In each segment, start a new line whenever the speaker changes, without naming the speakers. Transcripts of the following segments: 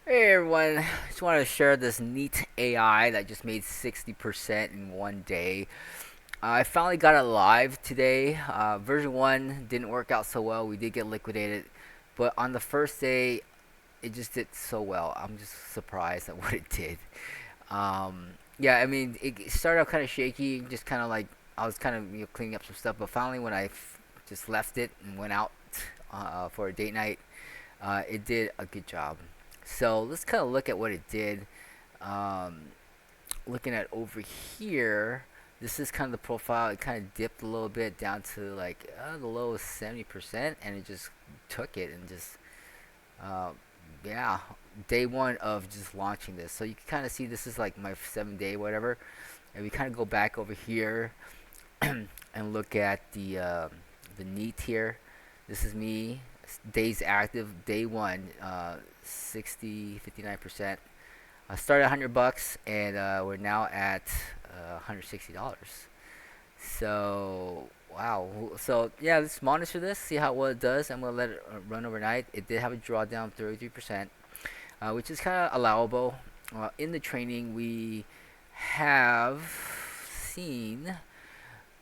Hey everyone, just want to share this neat AI that just made 60% in one day. I finally got it live today. Version 1 didn't work out so well. We did get liquidated. But on the first day, it just did so well. I'm just surprised at what it did. Yeah, I mean, it started out kind of shaky, just kind of like I was kind of cleaning up some stuff. But finally, when just left it and went out for a date night, it did a good job. So let's kind of look at what it did. Um, Looking at over here, this is kind of the profile. It kind of dipped a little bit down to like the low of 70%, and it just took it and just, uh, yeah, day one of just launching this. So you can kind of see this is like my 7 day, whatever. And we kind of go back over here and look at the neat here. This is me, days active, day one, 59%. I started 100 bucks, and we're now at $160. So wow. So yeah, let's monitor this, see how well it does. I'm gonna let it run overnight. It did have a drawdown of 33%, which is kind of allowable. In the training, we have seen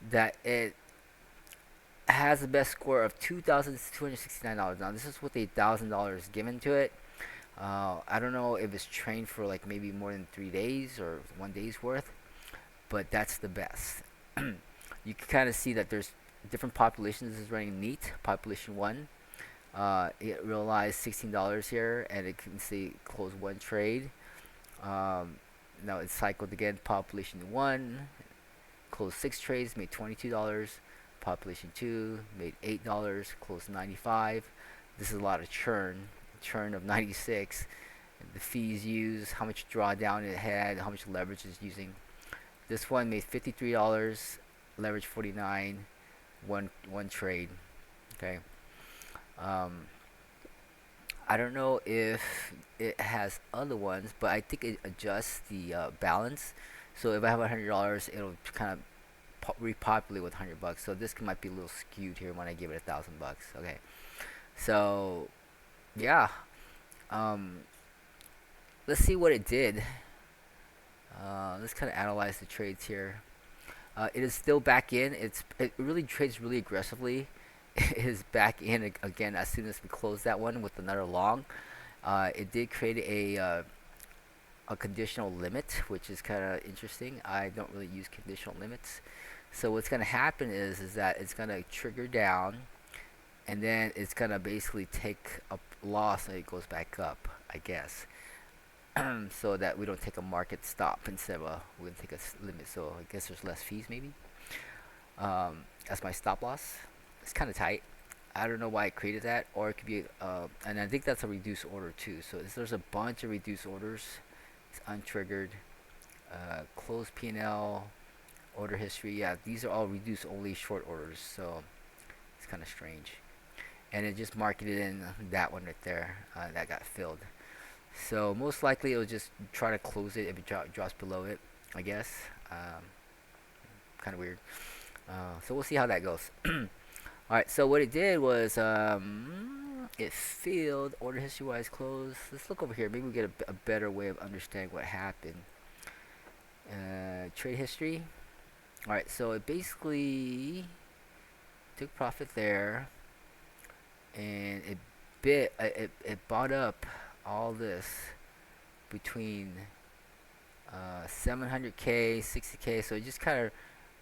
that it has the best score of $2,269. Now this is with $1,000 given to it. I don't know if it's trained for like maybe more than 3 days or one day's worth, but that's the best. You can kind of see that there's different populations. This is running neat. Population one, it realized $16 here, and it can see close one trade. Um, Now it's cycled again. Population one closed six trades, made $22. Population two made $8, closed 95. This is a lot of churn of 96. The fees used, how much drawdown it had, how much leverage it's using. This one made $53, leverage 49, one trade. Okay. Um, I don't know if it has other ones, but I think it adjusts the balance. So if I have $100, it'll kind of repopulate with 100 bucks. So this might be a little skewed here when I give it $1,000. Okay. So yeah. Um, let's see what it did. Let's kind of analyze the trades here. It is still back in. It really trades really aggressively. It is back in again as soon as we close that one with another long. It did create a conditional limit, which is kind of interesting. I don't really use conditional limits. So what's gonna happen is that it's gonna trigger down, and then it's gonna basically take a loss and it goes back up, I guess. So that we don't take a market stop instead of we're gonna take a limit. So I guess there's less fees maybe. That's my stop loss. It's kind of tight. I don't know why I created that, or it could be, and I think that's a reduced order too. So there's a bunch of reduced orders. It's untriggered. Closed P&L, order history. Yeah, these are all reduced only short orders. So it's kind of strange. And it just marketed in that one right there. That got filled. So most likely it'll just try to close it if it drops below it, I guess. Kind of weird. So we'll see how that goes. All right. So what it did was it filled order history wise closed. Let's look over here. Maybe we get a better way of understanding what happened. Trade history. All right. So it basically took profit there, and it bought up all this between 700K, 60K. So it just kind of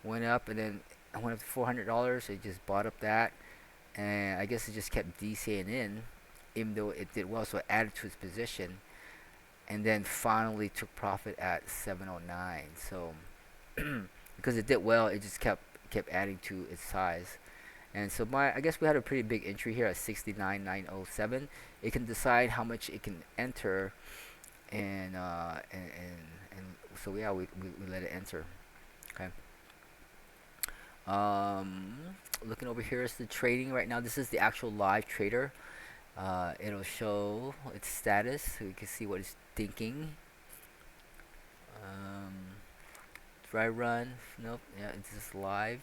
went up, and then I went up to $400. It just bought up that, and I guess it just kept DCAing in, even though it did well. So it added to its position, and then finally took profit at 709. So because it did well, it just kept adding to its size. And so I guess we had a pretty big entry here at 69,907. It can decide how much it can enter, and so yeah, we let it enter. Okay. Um, Looking over here is the trading right now. This is the actual live trader. It'll show its status, so you can see what it's thinking. Um, Dry run. Nope. Yeah, it's just live.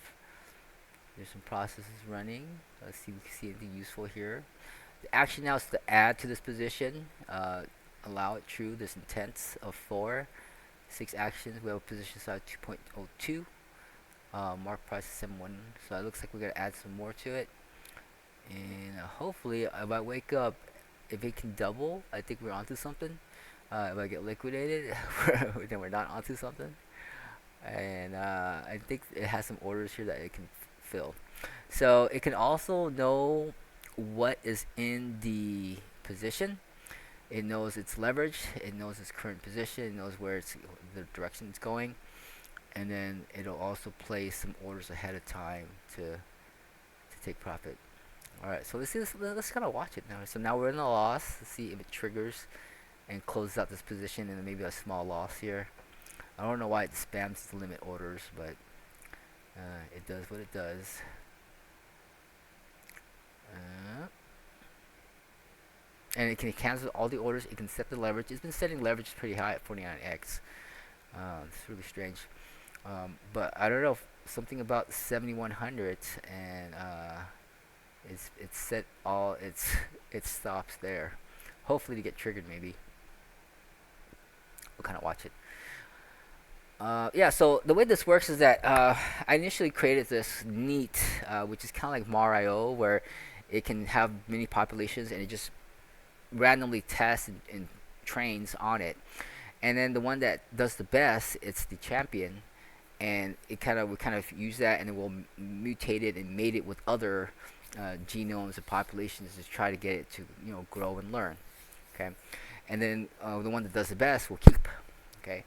There's some processes running. Let's see if we can see anything useful here. The action now is to add to this position. allow it true. There's intents of 4. 6 actions. We have a position size 2.02. Mark price is 7.1. So it looks like we're gonna add some more to it. And hopefully, if I wake up, if it can double, I think we're onto something. If I get liquidated, then we're not onto something. And I think it has some orders here that it can fill. So it can also know what is in the position. It knows its leverage. It knows its current position. It knows where it's the direction it's going, and then it'll also place some orders ahead of time to take profit. All right, so let's kind of watch it now. So now we're in a loss. Let's see if it triggers and closes out this position, and then maybe a small loss here. I don't know why it spams the limit orders, but it does what it does. Uh, and it can cancel all the orders. It can set the leverage. It's been setting leverage pretty high at 49x. It's really strange. But I don't know, something about 7100, and it's set all its stops there. Hopefully to get triggered, maybe. We'll kind of watch it. Yeah, so the way this works is that I initially created this neat, which is kind of like Mar.io, where it can have many populations and it just randomly tests and trains on it. And then the one that does the best, it's the champion, and we kind of use that, and then we'll mutate it and mate it with other genomes and populations to try to get it to grow and learn. Okay, and then the one that does the best will keep. Okay,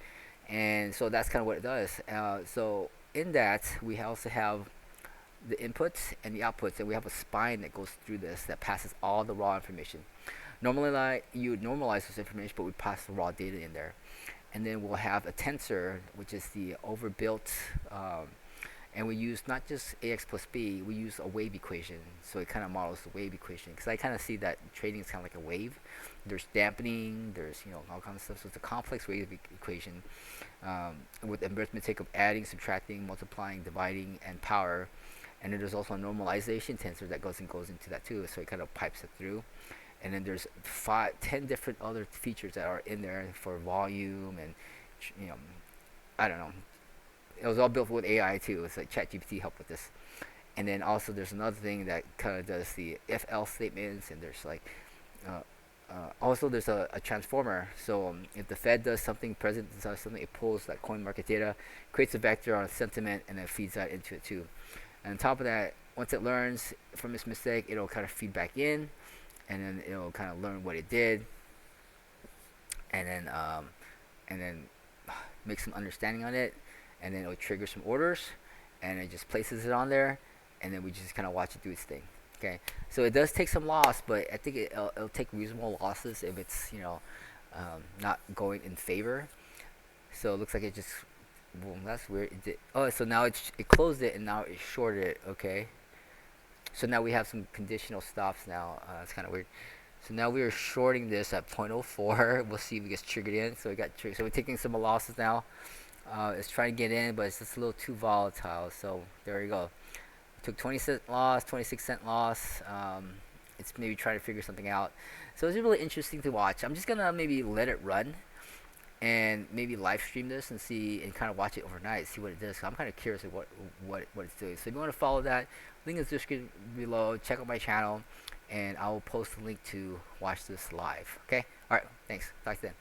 and so that's kind of what it does. So in that we also have the inputs and the outputs, and we have a spine that goes through this that passes all the raw information. Normally, like, you would normalize this information, but we pass the raw data in there, and then we'll have a tensor, which is the overbuilt, and we use not just ax plus b, we use a wave equation, so it kind of models the wave equation, because I kind of see that trading is kind of like a wave. There's dampening, there's all kinds of stuff, so it's a complex wave equation with arithmetic of adding, subtracting, multiplying, dividing, and power. And then there's also a normalization tensor that goes into that too, so it kind of pipes it through. And then there's 10 different other features that are in there for volume, and I don't know. It was all built with AI too. It's like ChatGPT helped with this. And then also there's another thing that kind of does the if-else statements, and there's like also there's a transformer. So if the Fed does something, President does something, it pulls that coin market data, creates a vector on sentiment, and then feeds that into it too. And on top of that, once it learns from its mistake, it'll kind of feed back in, and then it'll kind of learn what it did, and then make some understanding on it, and then it'll trigger some orders, and it just places it on there, and then we just kind of watch it do its thing. Okay, so it does take some loss, but I think it'll take reasonable losses if it's not going in favor. So it looks like it just, boom, that's weird. It did, oh, so now it closed it, and now it shorted it. Okay, so now we have some conditional stops now. It's kind of weird. So now we are shorting this at 0.04. We'll see if it gets triggered in. So we got triggered. So we're taking some losses now. It's trying to get in, but it's just a little too volatile. So there you go. Took 20-cent loss, 26-cent loss. It's maybe trying to figure something out. So it's really interesting to watch. I'm just gonna maybe let it run and maybe live stream this and see, and kind of watch it overnight, see what it does. So I'm kind of curious of what it's doing. So if you want to follow that, link is description below. Check out my channel, and I will post the link to watch this live. Okay. All right. Thanks. Talk to you then.